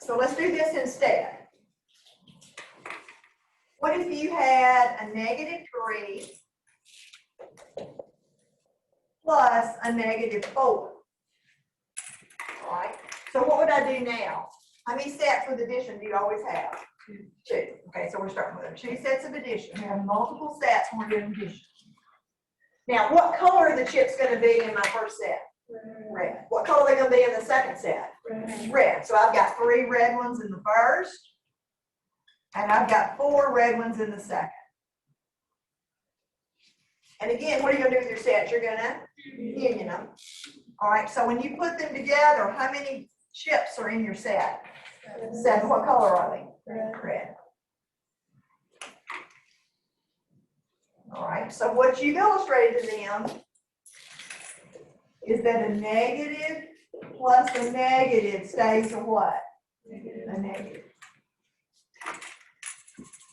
So let's do this instead. What if you had a -3 plus a -4? All right. So what would I do now? How many sets with addition do you always have? 2. Okay, so we're starting with 2 sets of addition. We have multiple sets when we're doing addition. Now, what color are the chips going to be in my first set? Red. What color are they going to be in the second set? Red. So I've got 3 red ones in the first, and I've got 4 red ones in the second. And again, what are you going to do with your sets? You're going to union them. All right, so when you put them together, how many chips are in your set? 7. What color are they? Red. All right, so what you've illustrated to them is that a negative plus a negative stays a what? A negative.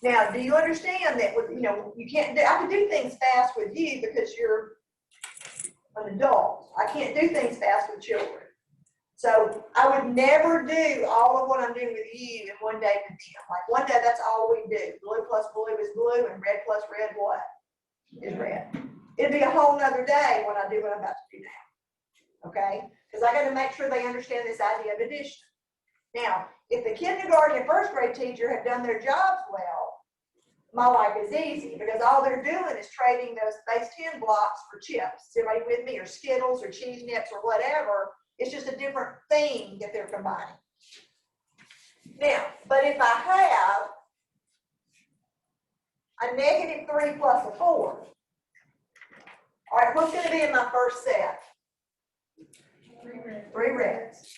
Now, do you understand that with, you can't do, I can do things fast with you because you're an adult. I can't do things fast with children. So I would never do all of what I'm doing with you in one day with them. Like one day, that's all we do. Blue plus blue is blue, and red plus red, what? Is red. It'd be a whole nother day when I do what I'm about to do now. Okay? Because I got to make sure they understand this idea of addition. Now, if the kindergarten and first grade teacher have done their jobs well, my life is easy because all they're doing is trading those base 10 blocks for chips. Is everybody with me? Or Skittles or cheese nips or whatever. It's just a different thing that they're combining. Now, but if I have a -3 plus a 4, all right, what's going to be in my first set? 3 reds.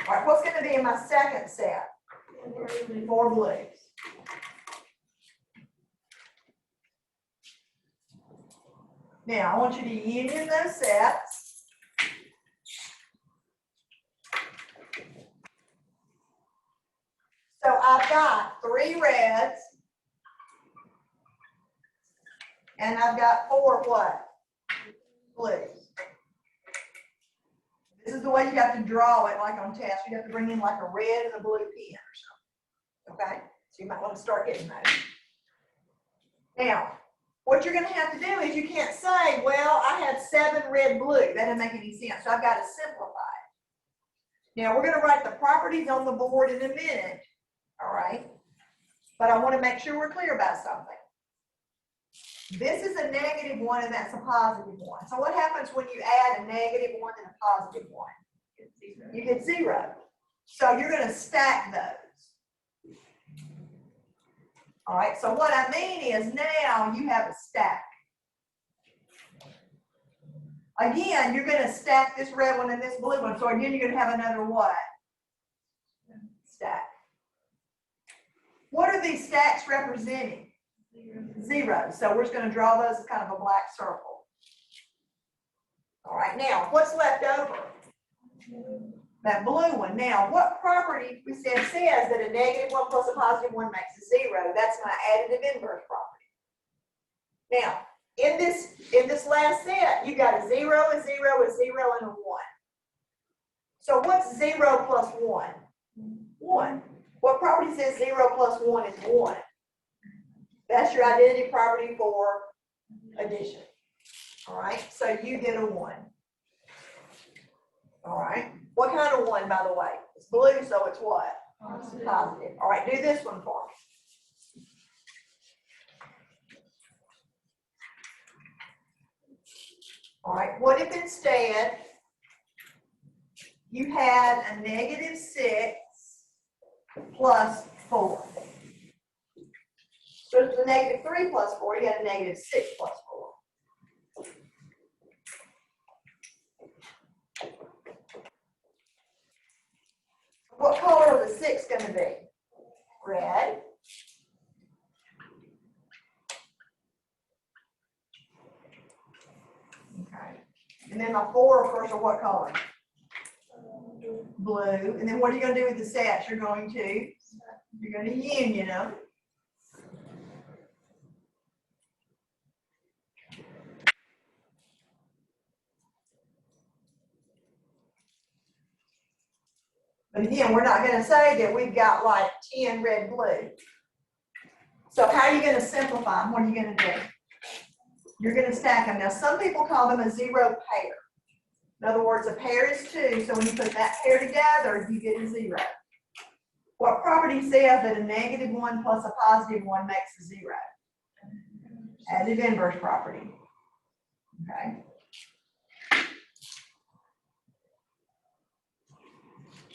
All right, what's going to be in my second set? 4 blues. Now, I want you to union those sets. So I've got 3 reds, and I've got 4 what? Blues. This is the way you have to draw it, like on tests. You have to bring in like a red and a blue pen or something. Okay? So you might want to start getting those. Now, what you're going to have to do is you can't say, well, I had 7 red blue. That doesn't make any sense. So I've got to simplify it. Now, we're going to write the properties on the board in a minute. All right? But I want to make sure we're clear about something. This is a -1 and that's a +1. So what happens when you add a -1 and a +1? You get 0. So you're going to stack those. All right, so what I mean is now you have a stack. Again, you're going to stack this red one and this blue one. So again, you're going to have another what? Stack. What are these stacks representing? 0. So we're just going to draw those as kind of a black circle. All right, now what's left over? That blue one. Now, what property we said says that a -1 plus a +1 makes a 0? That's my additive inverse property. Now, in this last set, you got a 0, a 0, a 0, and a 1. So what's 0 plus 1? 1. What property says 0 plus 1 is 1? That's your identity property for addition. All right, so you get a 1. All right, what kind of 1, by the way? It's blue, so it's what? Positive. All right, do this one for me. All right, what if instead you had a -6 plus 4? So it's a -3 plus 4, you had a -6 plus 4. What color is the 6 going to be? Red. Okay. And then my 4, of course, are what color? Blue. And then what are you going to do with the sets? You're going to union them. But again, we're not going to say that we've got like 10 red, blue. So how are you going to simplify them? What are you going to do? You're going to stack them. Now, some people call them a zero pair. In other words, a pair is 2, so when you put that pair together, you get a 0. What property says that a -1 plus a +1 makes a 0? Additive inverse property. Okay.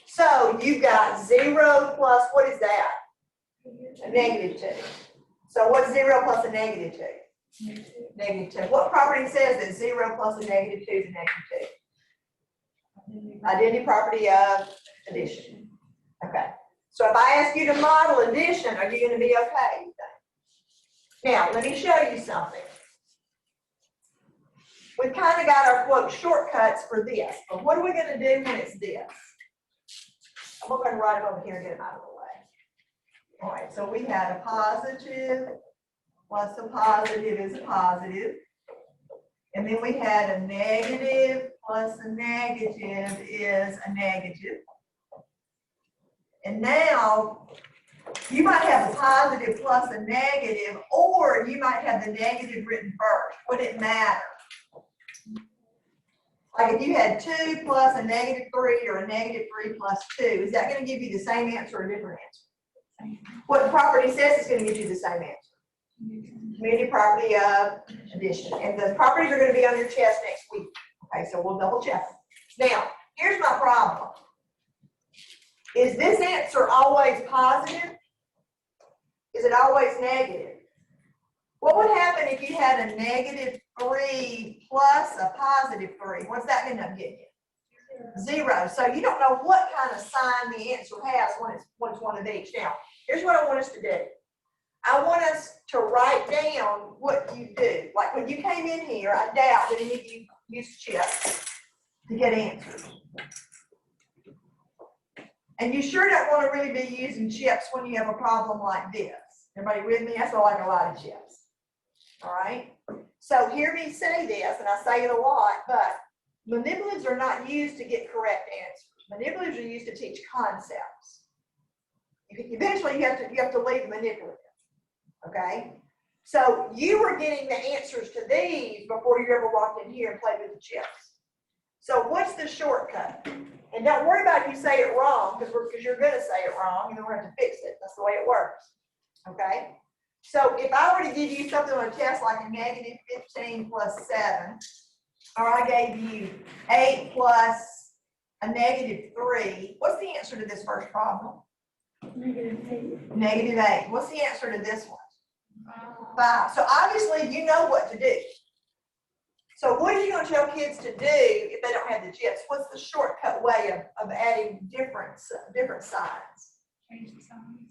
So you've got 0 plus, what is that? A -2. So what's 0 plus a -2? -2. What property says that 0 plus a -2 is a -2? Identity property of addition. Okay. So if I ask you to model addition, are you going to be okay? Now, let me show you something. We've kind of got our quote shortcuts for this, but what are we going to do when it's this? I'm going to write them over here and get them out of the way. All right, so we had a positive plus a positive is a positive. And then we had a negative plus a negative is a negative. And now you might have a positive plus a negative, or you might have the negative written first. Would it matter? Like if you had 2 plus a -3 or a -3 plus 2, is that going to give you the same answer or a different answer? What the property says is going to give you the same answer. Community property of addition. And the properties are going to be on your test next week. Okay, so we'll double check them. Now, here's my problem. Is this answer always positive? Is it always negative? What would happen if you had a -3 plus a +3? What's that end up getting you? 0. So you don't know what kind of sign the answer has when it's one of each. Now, here's what I want us to do. I want us to write down what you do. Like when you came in here, I doubt that any of you used chips to get answers. And you sure don't want to really be using chips when you have a problem like this. Everybody with me? That's like a lot of chips. All right? So hear me say this, and I say it a lot, but manipulatives are not used to get correct answers. Manipulatives are used to teach concepts. Eventually, you have to leave manipulative. Okay? So you were getting the answers to these before you ever walked in here and played with the chips. So what's the shortcut? And don't worry about if you say it wrong, because you're going to say it wrong, and then we're going to fix it. That's the way it works. Okay? So if I were to give you something on a test like a -15 plus 7, or I gave you 8 plus a -3, what's the answer to this first problem? -8. -8. What's the answer to this one? 5. So obviously you know what to do. So what are you going to tell kids to do if they don't have the chips? What's the shortcut way of adding different signs? Change the signs.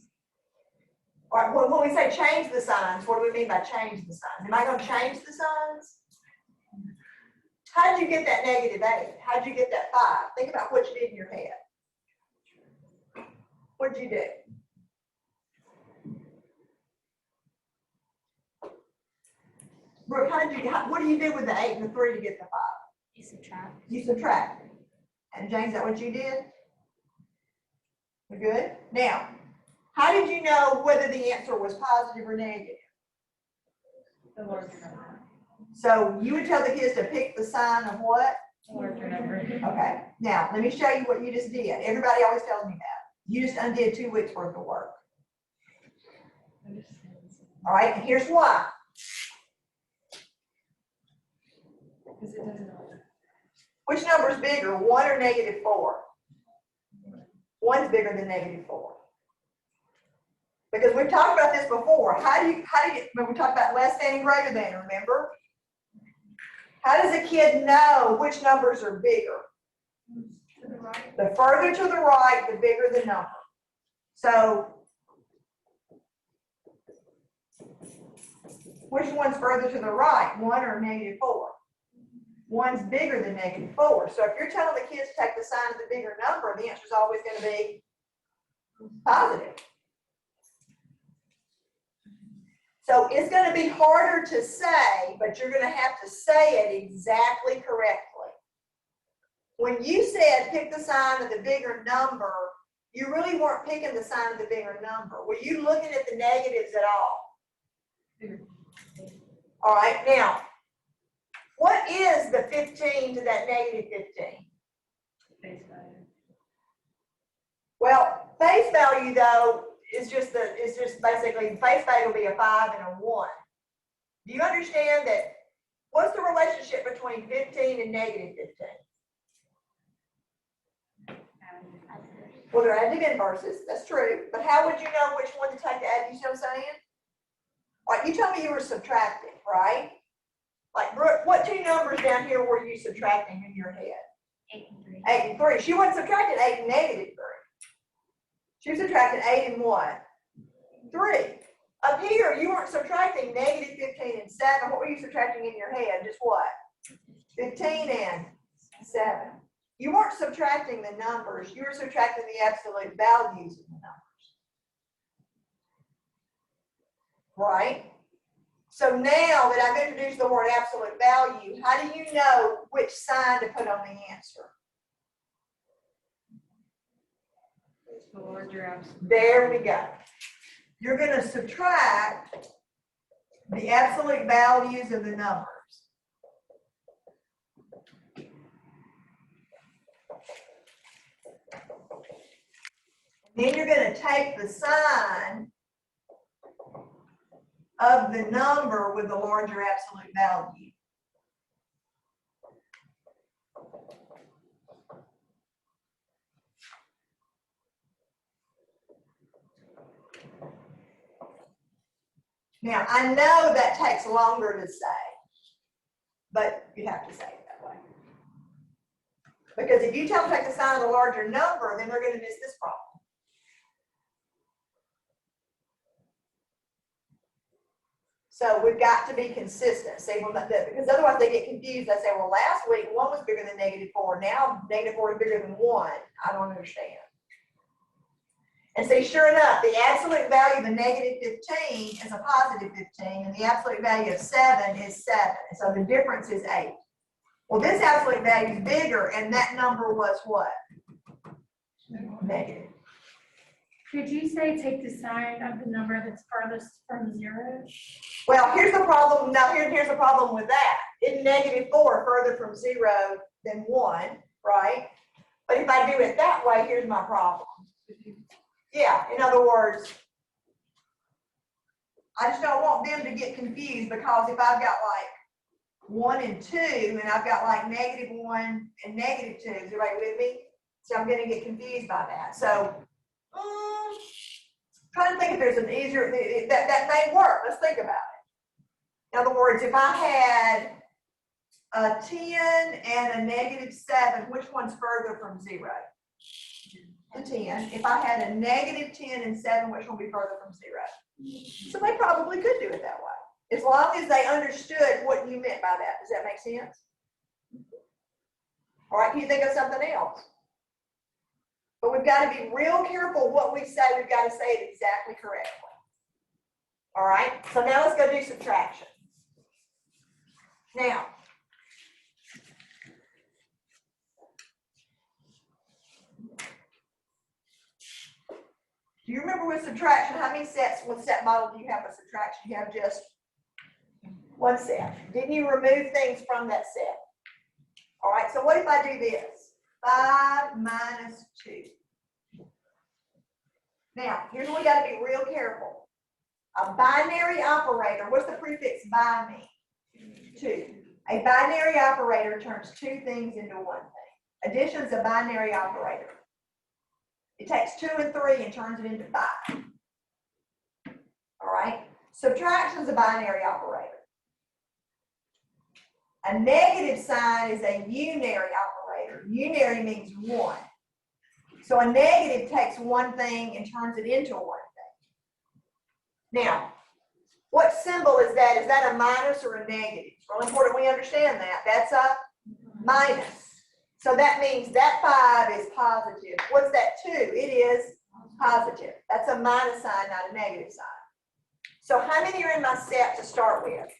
All right, when we say change the signs, what do we mean by change the signs? Am I going to change the signs? How did you get that -8? How did you get that 5? Think about what you did in your head. What did you do? Brooke, what do you do with the 8 and the 3 to get the 5? You subtract. You subtract. And James, is that what you did? We're good? Now, how did you know whether the answer was positive or negative? The larger number. So you would tell the kids to pick the sign of what? The larger number. Okay. Now, let me show you what you just did. Everybody always tells me that. You just undid 2 weeks worth of work. All right, and here's why. Because it doesn't matter. Which number is bigger, 1 or -4? 1's bigger than -4. Because we've talked about this before. How do you, when we talked about less than and greater than, remember? How does a kid know which numbers are bigger? To the right. The further to the right, the bigger the number. So, which one's further to the right, 1 or -4? 1's bigger than -4. So if you're telling the kids to take the sign of the bigger number, the answer is always going to be positive. So it's going to be harder to say, but you're going to have to say it exactly correctly. When you said pick the sign of the bigger number, you really weren't picking the sign of the bigger number. Were you looking at the negatives at all? All right, now, what is the 15 to that negative 15? Face value. Well, face value though is just basically face value will be a 5 and a 1. Do you understand that? What's the relationship between 15 and negative 15? Well, they're additive inverses, that's true. But how would you know which one to take to add? You see what I'm saying? All right, you told me you were subtracting, right? Like, Brooke, what two numbers down here were you subtracting in your head? 8 and 3. 8 and 3. She wasn't subtracting 8 and negative 3. She was subtracting 8 and what? 3. Up here, you weren't subtracting negative 15 and 7. What were you subtracting in your head? Just what? 15 and 7. You weren't subtracting the numbers. You were subtracting the absolute values of the numbers. Right? So now that I've introduced the word absolute value, how do you know which sign to put on the answer? The larger absolute. There we go. You're going to subtract the absolute values of the numbers. Then you're going to take the sign of the number with the larger absolute value. Now, I know that takes longer to say, but you have to say it that way. Because if you tell them to take the sign of the larger number, then they're going to miss this problem. So we've got to be consistent. See, because otherwise they get confused. They say, well, last week 1 was bigger than -4. Now -4 is bigger than 1. I don't understand. And see, sure enough, the absolute value of the -15 is a positive 15, and the absolute value of 7 is 7. And so the difference is 8. Well, this absolute value is bigger, and that number was what? Negative. Could you say take the sign of the number that's farthest from 0? Well, here's the problem. Now, here's the problem with that. Isn't -4 further from 0 than 1, right? But if I do it that way, here's my problem. Yeah, in other words, I just don't want them to get confused, because if I've got like 1 and 2, and I've got like -1 and -2, is everybody with me? So I'm going to get confused by that. So, trying to think if there's an easier, that may work. Let's think about it. In other words, if I had a 10 and a -7, which one's further from 0? The 10. If I had a -10 and 7, which one would be further from 0? So they probably could do it that way, as long as they understood what you meant by that. Does that make sense? All right, can you think of something else? But we've got to be real careful what we say. We've got to say it exactly correctly. All right, so now let's go do subtraction. Now, do you remember with subtraction, how many sets, what set model do you have with subtraction? You have just one set. Didn't you remove things from that set? All right, so what if I do this? 5 minus 2. Now, here's what we got to be real careful. A binary operator, what's the prefix by mean? 2. A binary operator turns 2 things into one thing. Addition is a binary operator. It takes 2 and 3 and turns it into 5. All right? Subtraction is a binary operator. A negative sign is a unary operator. Unary means 1. So a negative takes one thing and turns it into one thing. Now, what symbol is that? Is that a minus or a negative? It's really important we understand that. That's a minus. So that means that 5 is positive. What's that 2? It is positive. That's a minus sign, not a negative sign. So how many are in my set to start with?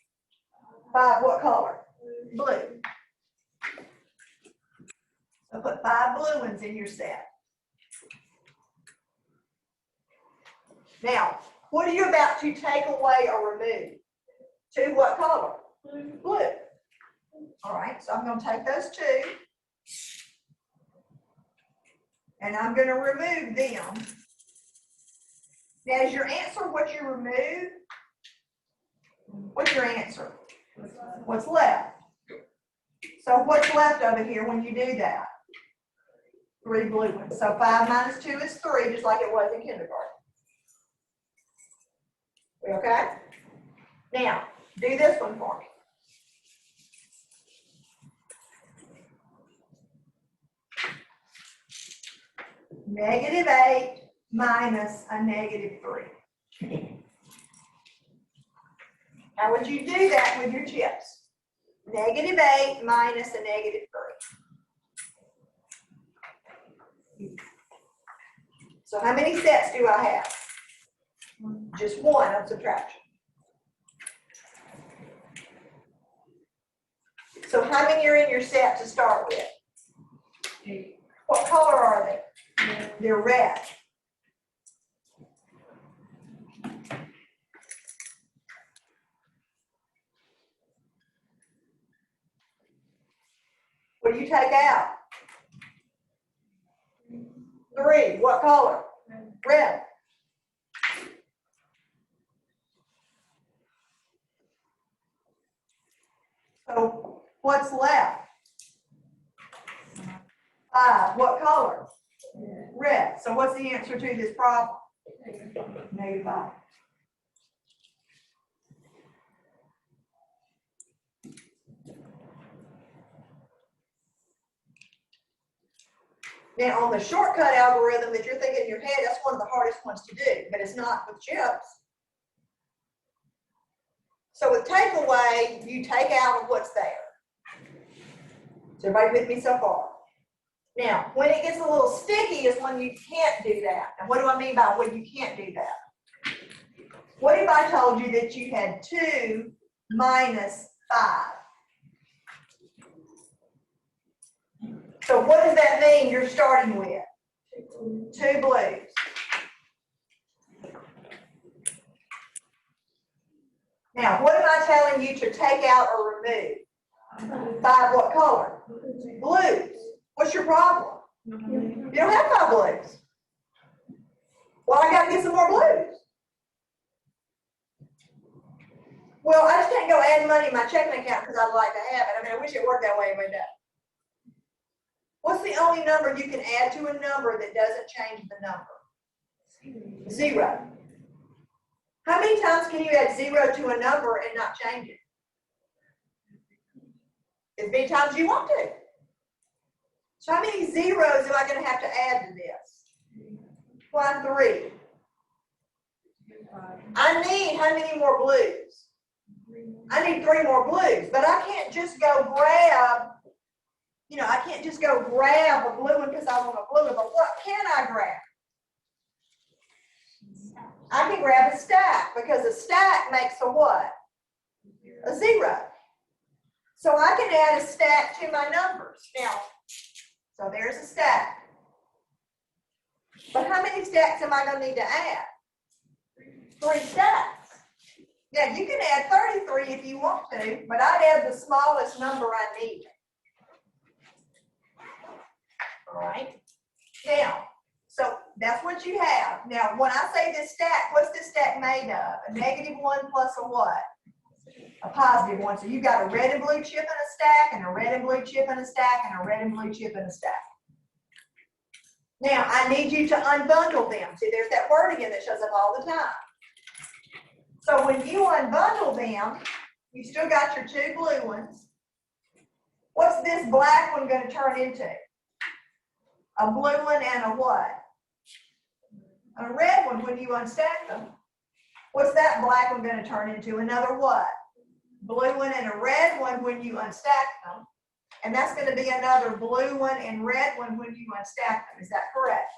5, what color? Blue. So put 5 blue ones in your set. Now, what are you about to take away or remove? To what color? Blue. All right, so I'm going to take those two, and I'm going to remove them. Now, is your answer what you remove? What's your answer? What's left? So what's left over here when you do that? 3 blue ones. So 5 minus 2 is 3, just like it was in kindergarten. We okay? Now, do this one for me. -8 minus a -3. How would you do that with your chips? -8 minus a -3. So how many sets do I have? Just one of subtraction. So how many are in your set to start with? 8. What color are they? They're red. What do you take out? 3. What color? Red. So what's left? 5. What color? Red. So what's the answer to this problem? -5. Now, on the shortcut algorithm that you're thinking in your head, that's one of the hardest ones to do, but it's not with chips. So with takeaway, you take out of what's there. Is everybody with me so far? Now, when it gets a little sticky is when you can't do that. And what do I mean by when you can't do that? What if I told you that you had 2 minus 5? So what does that mean you're starting with? 2 blues. Now, what am I telling you to take out or remove? 5 what color? Blues. What's your problem? You don't have 5 blues. Well, I got to get some more blues. Well, I just can't go add money in my checking account because I'd like to have it. I mean, I wish it worked that way, but it doesn't. What's the only number you can add to a number that doesn't change the number? 0. How many times can you add 0 to a number and not change it? As many times as you want to. So how many zeros am I going to have to add to this? 1, 3. I need how many more blues? I need 3 more blues, but I can't just go grab, I can't just go grab a blue one because I want a blue one, but what can I grab? I can grab a stack because a stack makes a what? A 0. So I can add a stack to my numbers. Now, so there's a stack. But how many stacks am I going to need to add? 3 stacks. Now, you can add 33 if you want to, but I'd add the smallest number I need. All right. Now, so that's what you have. Now, when I say this stack, what's this stack made of? A -1 plus a what? A positive 1. So you've got a red and blue chip in a stack, and a red and blue chip in a stack, and a red and blue chip in a stack. Now, I need you to unbundle them. See, there's that word again that shows up all the time. So when you unbundle them, you still got your 2 blue ones. What's this black one going to turn into? A blue one and a what? A red one when you unstack them. What's that black one going to turn into? Another what? Blue one and a red one when you unstack them. And that's going to be another blue one and red one when you unstack them. Is that correct?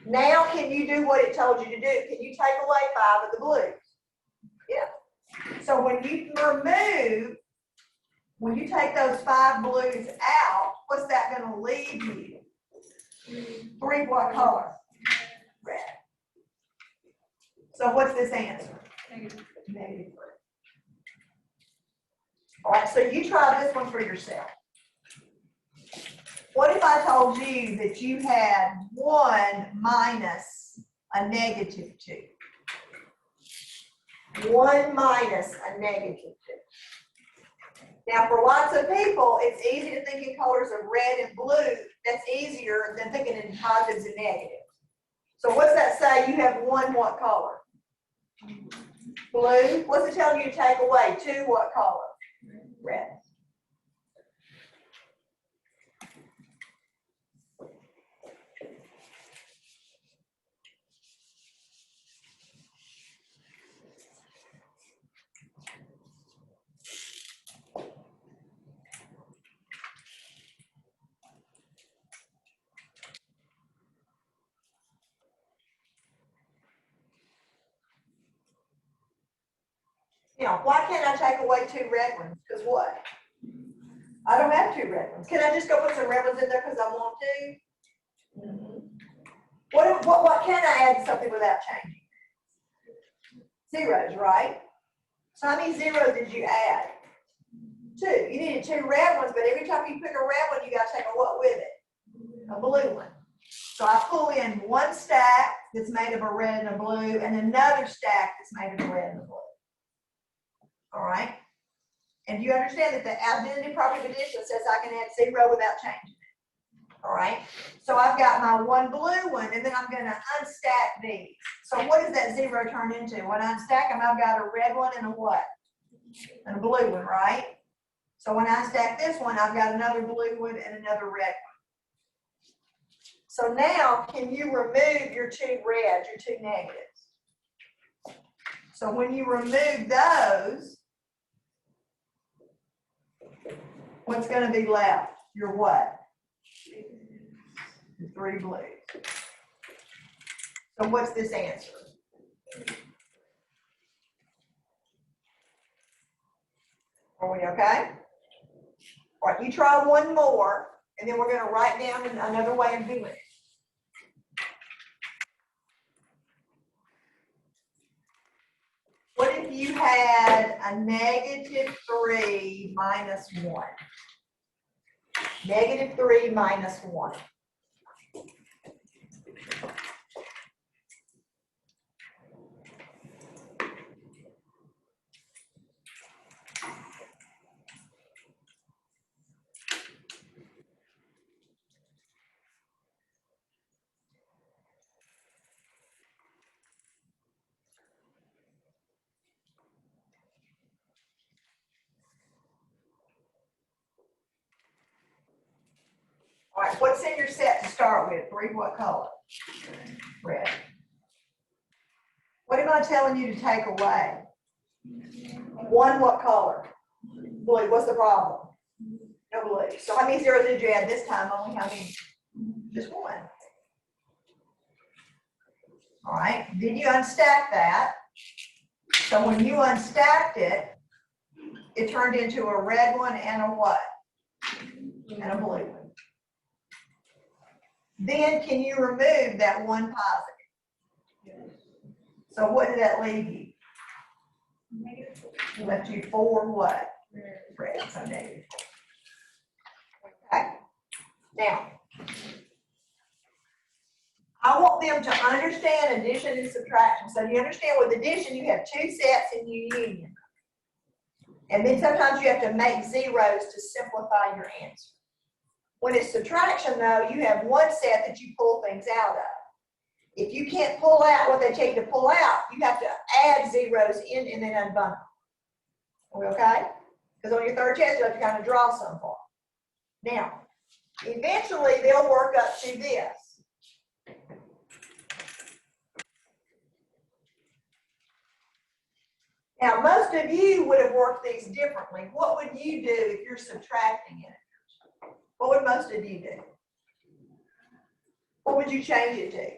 Now can you do what it told you to do? Can you take away 5 of the blues? Yeah. So when you take those 5 blues out, what's that going to leave you? 3 what color? Red. So what's this answer? Negative. Negative 3. All right, so you try this one for yourself. What if I told you that you had 1 minus a negative 2? 1 minus a negative 2. Now, for lots of people, it's easy to think in colors of red and blue. That's easier than thinking in positives and negatives. So what's that say? You have 1 what color? Blue. What's it telling you to take away? 2 what color? Red. Now, why can't I take away 2 red ones? Because what? I don't have 2 red ones. Can I just go put some red ones in there because I want to? What can I add to something without changing? Zeros, right? So how many zeros did you add? 2. You needed 2 red ones, but every time you pick a red one, you got to take a what with it? A blue one. So I pull in 1 stack that's made of a red and a blue, and another stack that's made of a red and a blue. All right? And you understand that the identity property of addition says I can add 0 without changing it. All right? So I've got my 1 blue one, and then I'm going to unstack these. So what does that 0 turn into? When I unstack them, I've got a red one and a what? And a blue one, right? So when I stack this one, I've got another blue one and another red one. So now, can you remove your 2 reds, your 2 negatives? So when you remove those, what's going to be left? Your what? 3 blues. So what's this answer? Are we okay? All right, you try one more, and then we're going to write down another way of doing it. What if you had a negative 3 minus 1? Negative 3 minus 1. All right, what's in your set to start with? 3 what color? Red. What am I telling you to take away? 1 what color? Blue. What's the problem? No blue. So how many zeros did you add this time? Only how many? Just 1. All right, then you unstack that. So when you unstacked it, it turned into a red one and a what? And a blue one. Then can you remove that 1 positive? So what did that leave you? It left you 4 what? Red. So negative 4. Okay. Now, I want them to understand addition and subtraction. So you understand with addition, you have 2 sets in your union. And then sometimes you have to make zeros to simplify your answer. When it's subtraction, though, you have 1 set that you pull things out of. If you can't pull out what they tell you to pull out, you have to add zeros in and then unbundle. Are we okay? Because on your third test, you have to kind of draw some for them. Now, eventually, they'll work up to this. Now, most of you would have worked these differently. What would you do if you're subtracting it? What would most of you do? What would you change it to?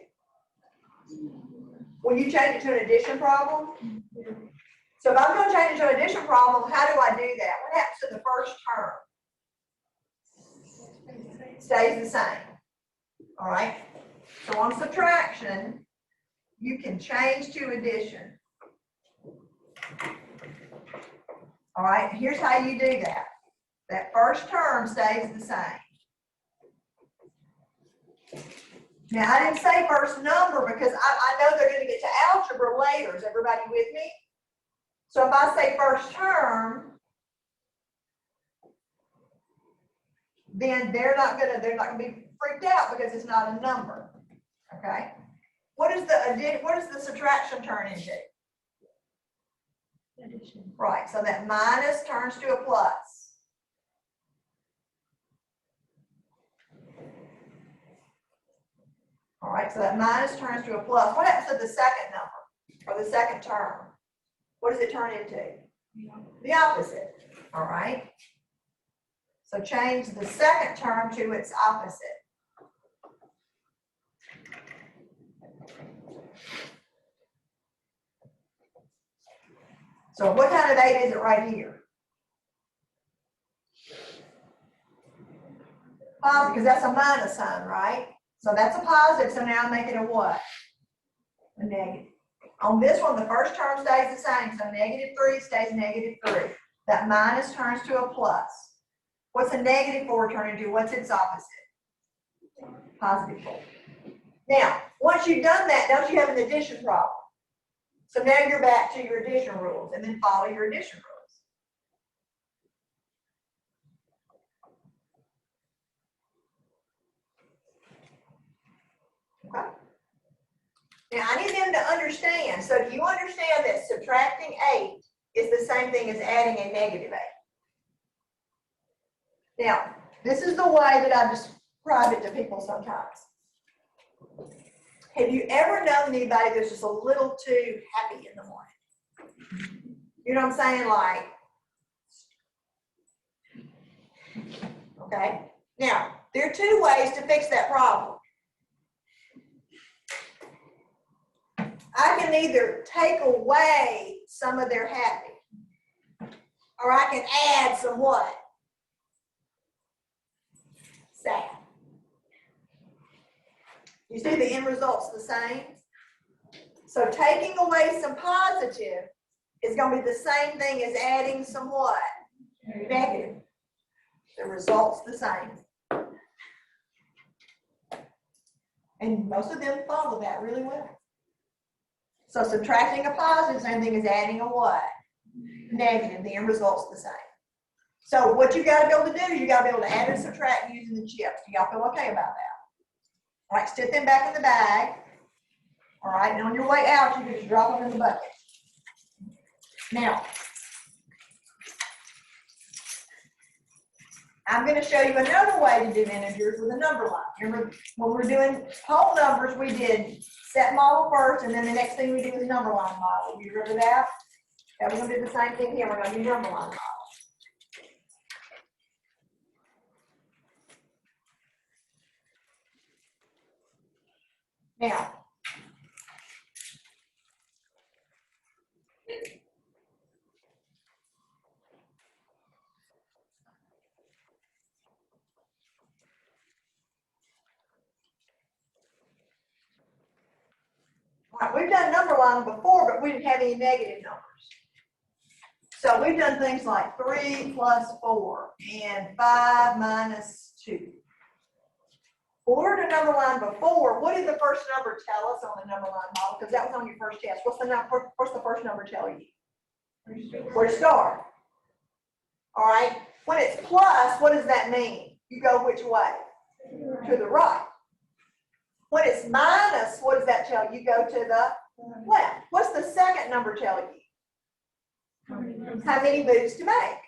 Will you change it to an addition problem? So if I'm going to change it to an addition problem, how do I do that? What happens to the first term? It stays the same. All right? So on subtraction, you can change to addition. All right, here's how you do that. That first term stays the same. Now, I didn't say first number because I know they're going to get to algebra later. Is everybody with me? So if I say first term, then they're not going to be freaked out because it's not a number. Okay? What does the subtraction turn into? Addition. Right, so that minus turns to a plus. All right, so that minus turns to a plus. What happens to the second number or the second term? What does it turn into? The opposite. All right. So change the second term to its opposite. So what kind of 8 is it right here? Positive, because that's a minus sign, right? So that's a positive, so now I'm making a what? A negative. On this one, the first term stays the same, so -3 stays -3. That minus turns to a plus. What's a -4 turn into? What's its opposite? +4. Now, once you've done that, don't you have an addition problem? So now you're back to your addition rules, and then follow your addition rules. Okay. Now, I need them to understand. So do you understand that subtracting 8 is the same thing as adding a -8? Now, this is the way that I describe it to people sometimes. Have you ever known anybody that's just a little too happy in the morning? You know what I'm saying? Like, okay. Now, there are 2 ways to fix that problem. I can either take away some of their happy, or I can add some what? Sad. You see the end result's the same? So taking away some positive is going to be the same thing as adding some what? Negative. The result's the same. And most of them follow that really well. So subtracting a positive, same thing as adding a what? Negative. The end result's the same. So what you got to be able to do, you got to be able to add and subtract using the chips. Do y'all feel okay about that? All right, stick them back in the bag. All right, and on your way out, you can just drop them in the bucket. Now, I'm going to show you another way to do integers with a number line. Remember, when we're doing whole numbers, we did set model first, and then the next thing we do is number line model. You remember that? And we're going to do the same thing here. We're going to do number line model. Now, right, we've done number line before, but we didn't have any negative numbers. So we've done things like 3 plus 4 and 5 minus 2. Well, we're to number line before. What did the first number tell us on the number line model? Because that was on your first test. What's the first number tell you? Where to start. All right. When it's plus, what does that mean? You go which way? To the right. When it's minus, what does that tell you? You go to the left. What's the second number tell you? How many moves to make.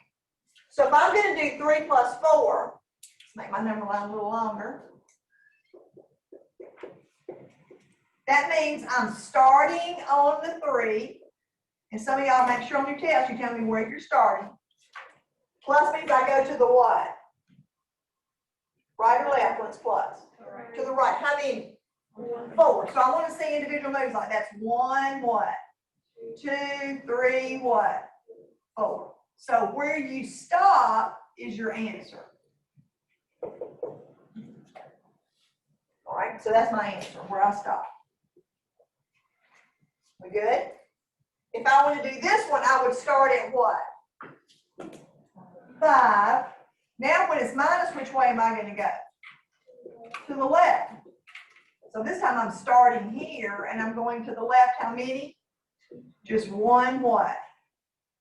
So if I'm going to do 3 plus 4, let's make my number line a little longer. That means I'm starting on the 3. And some of y'all make sure on your test you tell me where you're starting. Plus means I go to the what? Right or left when it's plus? To the right. How many? 4. So I want to see individual moves like that's 1 what? 2, 3 what? 4. So where you stop is your answer. All right, so that's my answer, where I stop. We good? If I want to do this one, I would start at what? 5. Now when it's minus, which way am I going to go? To the left. So this time I'm starting here and I'm going to the left. How many? Just 1 what?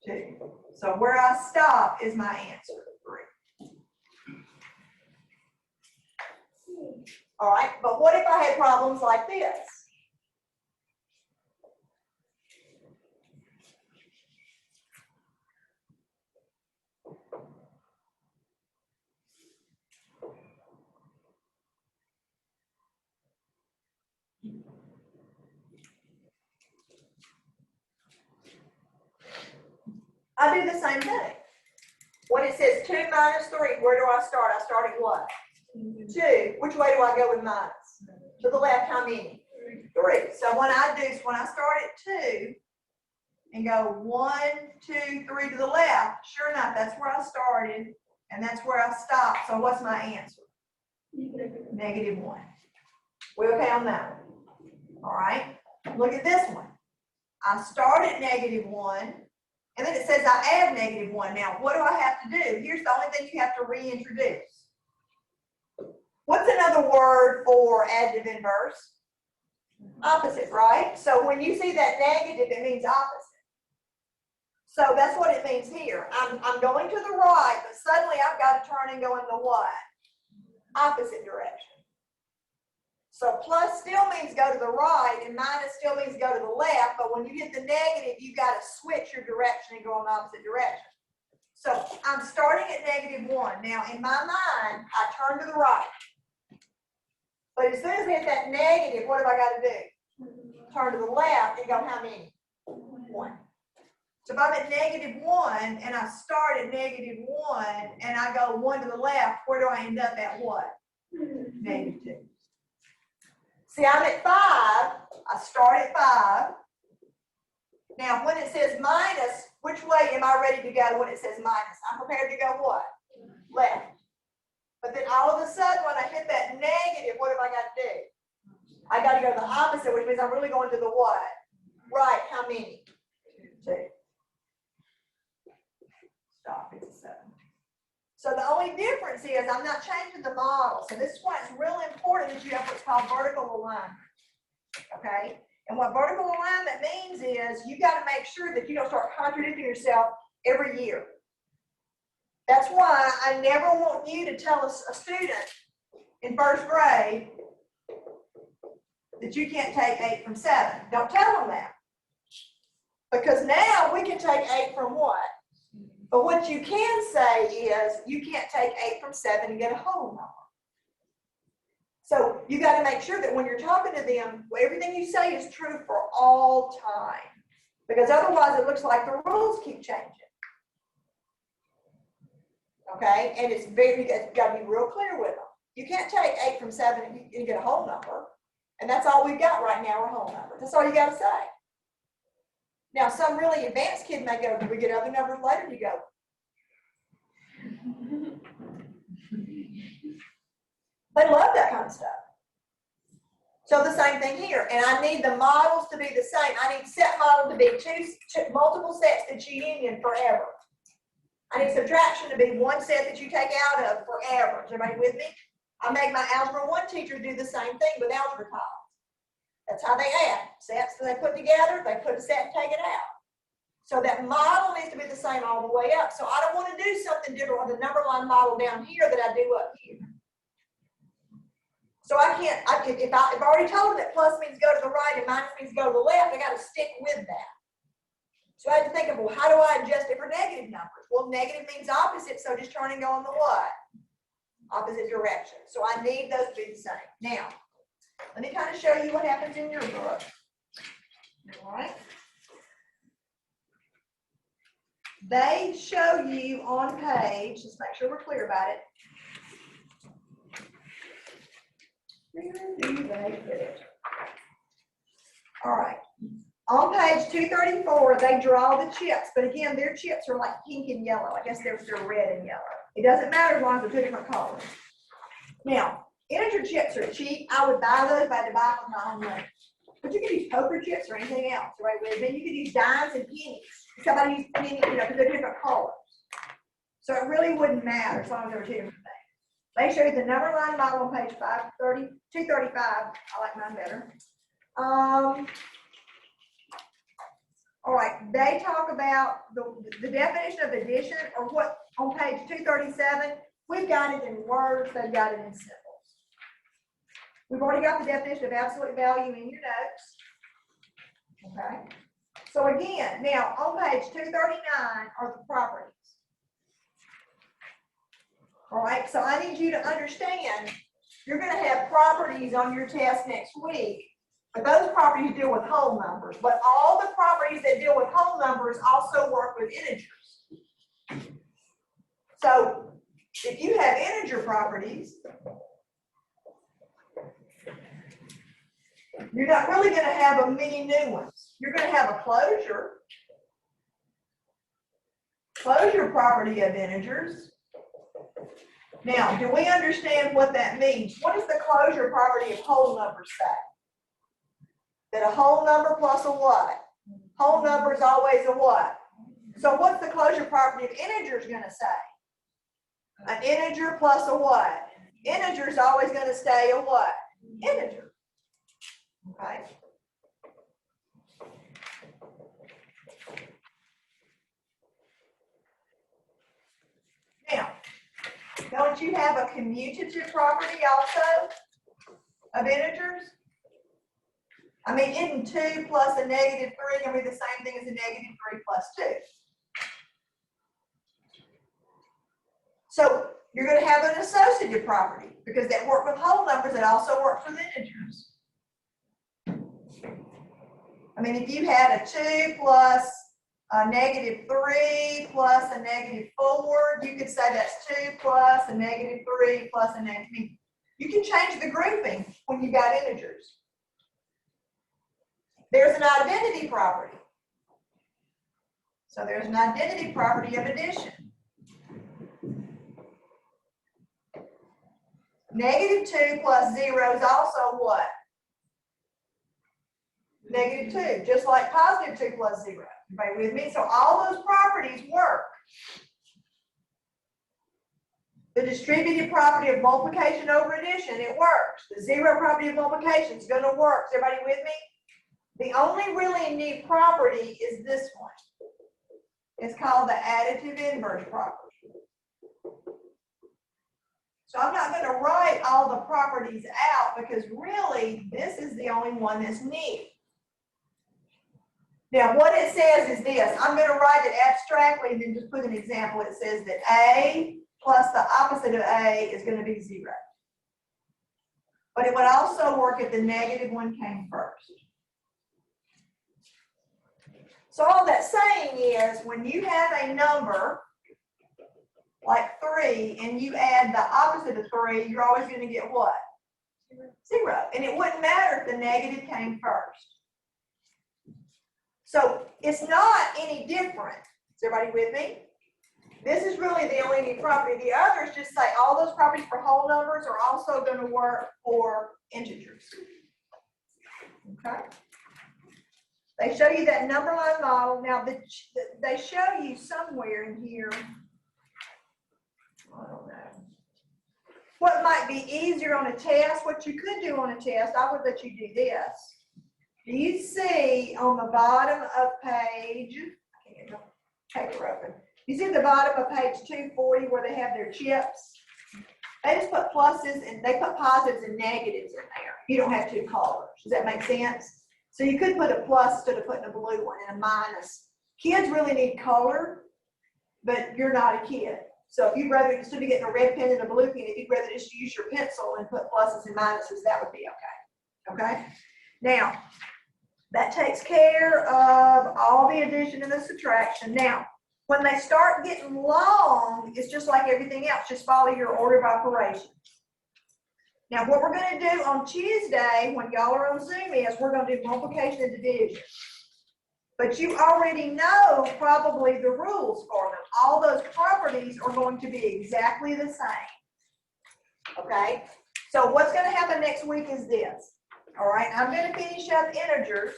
2. So where I stop is my answer, 3. All right, but what if I had problems like this? I do the same thing. When it says 2 minus 3, where do I start? I start at what? 2. Which way do I go with minus? To the left, how many? 3. So what I do is when I start at 2 and go 1, 2, 3 to the left, sure enough, that's where I started and that's where I stopped. So what's my answer? -1. We okay on that one? All right. Look at this one. I start at -1. And then it says I add -1. Now, what do I have to do? Here's the only thing you have to reintroduce. What's another word for additive inverse? Opposite, right? So when you see that negative, it means opposite. So that's what it means here. I'm going to the right, but suddenly I've got to turn and go in the what? Opposite direction. So plus still means go to the right, and minus still means go to the left, but when you hit the negative, you've got to switch your direction and go in the opposite direction. So I'm starting at -1. Now, in my mind, I turn to the right. But as soon as I hit that negative, what have I got to do? Turn to the left and go how many? 1. So if I'm at -1 and I start at -1 and I go 1 to the left, where do I end up at what? -2. See, I'm at 5. I start at 5. Now, when it says minus, which way am I ready to go when it says minus? I'm prepared to go what? Left. But then all of a sudden, when I hit that negative, what have I got to do? I got to go to the opposite, which means I'm really going to the what? Right. How many? 2. Stop. It's a 7. So the only difference is I'm not changing the model. So this is why it's really important that you have what's called vertical alignment. Okay? And what vertical alignment means is you got to make sure that you don't start contradicting yourself every year. That's why I never want you to tell a student in 1st grade that you can't take 8 from 7. Don't tell them that. Because now we can take 8 from what? But what you can say is you can't take 8 from 7 and get a whole number. So you got to make sure that when you're talking to them, everything you say is true for all time. Because otherwise it looks like the rules keep changing. Okay? And it's very, you got to be real clear with them. You can't take 8 from 7 and get a whole number. And that's all we've got right now are whole numbers. That's all you got to say. Now, some really advanced kid may go, do we get other numbers later? You go. They love that kind of stuff. So the same thing here. And I need the models to be the same. I need set model to be multiple sets that you union forever. I need subtraction to be one set that you take out of forever. Is everybody with me? I make my Algebra 1 teacher do the same thing with algebra tiles. That's how they add. Sets that they put together, they put a set and take it out. So that model needs to be the same all the way up. So I don't want to do something different with the number line model down here that I do up here. So I can't, if I've already told them that plus means go to the right and minus means go to the left, I got to stick with that. So I had to think of, well, how do I adjust it for negative numbers? Well, negative means opposite, so just turn and go in the what? Opposite direction. So I need those to be the same. Now, let me kind of show you what happens in your book. All right. They show you on page, just make sure we're clear about it. Where do they put it? All right. On page 234, they draw the chips, but again, their chips are like pink and yellow. I guess they're red and yellow. It doesn't matter as long as they're 2 different colors. Now, integer chips are cheap. I would buy those, but I had to buy them with my own money. But you can use poker chips or anything else, right? Then you can use dimes and pennies. Somebody used pennies, because they're different colors. So it really wouldn't matter as long as they were two different things. They show you the number line model on page 235. I like mine better. All right, they talk about the definition of addition, or what on page 237. We've got it in words, they've got it in symbols. We've already got the definition of absolute value in your notes. Okay. So again, now on page 239 are the properties. All right, so I need you to understand you're going to have properties on your test next week, but those properties deal with whole numbers. But all the properties that deal with whole numbers also work with integers. So if you have integer properties, you're not really going to have many new ones. You're going to have a closure property of integers. Now, do we understand what that means? What does the closure property of whole numbers say? That a whole number plus a what? Whole number is always a what? So what's the closure property of integers going to say? An integer plus a what? Integer is always going to stay a what? Integer. Okay. Now, don't you have a commutative property also of integers? I mean, isn't 2 plus a negative 3 going to be the same thing as a negative 3 plus 2? So you're going to have an associative property because that works with whole numbers. It also works with integers. I mean, if you had a 2 plus a negative 3 plus a negative 4, you could say that's 2 plus a negative 3 plus a negative. I mean, you can change the grouping when you got integers. There's an identity property. So there's an identity property of addition. Negative 2 plus 0 is also what? Negative 2, just like positive 2 plus 0. Everybody with me? So all those properties work. The distributive property of multiplication over addition, it works. The zero property of multiplication is going to work. Is everybody with me? The only really neat property is this one. It's called the additive inverse property. So I'm not going to write all the properties out because really this is the only one that's neat. Now what it says is this. I'm going to write it abstractly and then just put an example. It says that A plus the opposite of A is going to be 0. But it would also work if the negative one came first. So all that's saying is when you have a number like 3 and you add the opposite of 3, you're always going to get what? 0. And it wouldn't matter if the negative came first. So it's not any different. Is everybody with me? This is really the only neat property. The others just say all those properties for whole numbers are also going to work for integers. Okay? They show you that number line model. Now, they show you somewhere in here, I don't know, what might be easier on a test. What you could do on a test, I would let you do this. Do you see on the bottom of page, I can't get my paper open. You see the bottom of page 240 where they have their chips? They just put pluses and they put positives and negatives in there. You don't have two colors. Does that make sense? So you could put a plus instead of putting a blue one and a minus. Kids really need color, but you're not a kid. So if you'd rather, instead of getting a red pen and a blue pen, if you'd rather just use your pencil and put pluses and minuses, that would be okay. Okay? Now, that takes care of all the addition and the subtraction. Now, when they start getting long, it's just like everything else. Just follow your order of operations. Now, what we're going to do on Tuesday, when y'all are on Zoom, is we're going to do multiplication and division. But you already know probably the rules for them. All those properties are going to be exactly the same. Okay? So what's going to happen next week is this. All right, I'm gonna finish up integers,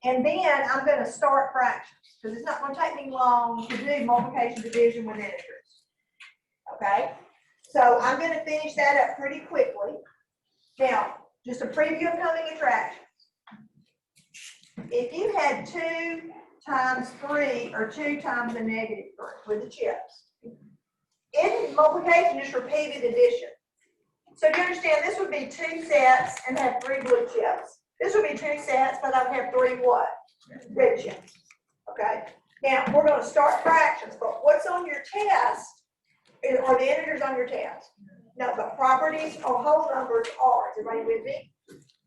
and then I'm gonna start fractions, because it's not gonna take me long to do multiplication division with integers. Okay, so I'm gonna finish that up pretty quickly. Now, just a preview of coming attractions. If you had 2 times 3 or 2 times a negative 3 with the chips, in multiplication, just repeated addition. So do you understand, this would be 2 sets and have 3 blue chips. This would be 2 sets, but I would have 3 what? Red chips. Okay? Now, we're going to start fractions, but what's on your test are the integers on your test. No, the properties or whole numbers are. Is everybody with me?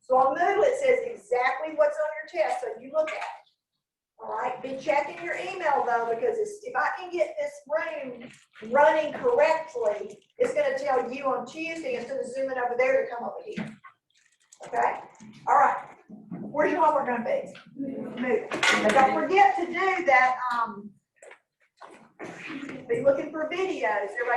So on Moodle, it says exactly what's on your test, so you look at it. All right, be checking your email though, because if I can get this room running correctly, it's going to tell you on Tuesday instead of zooming over there to come over here. Okay? All right. Where's your homework going to be? Moodle. But don't forget to do that. Be looking for videos. Everybody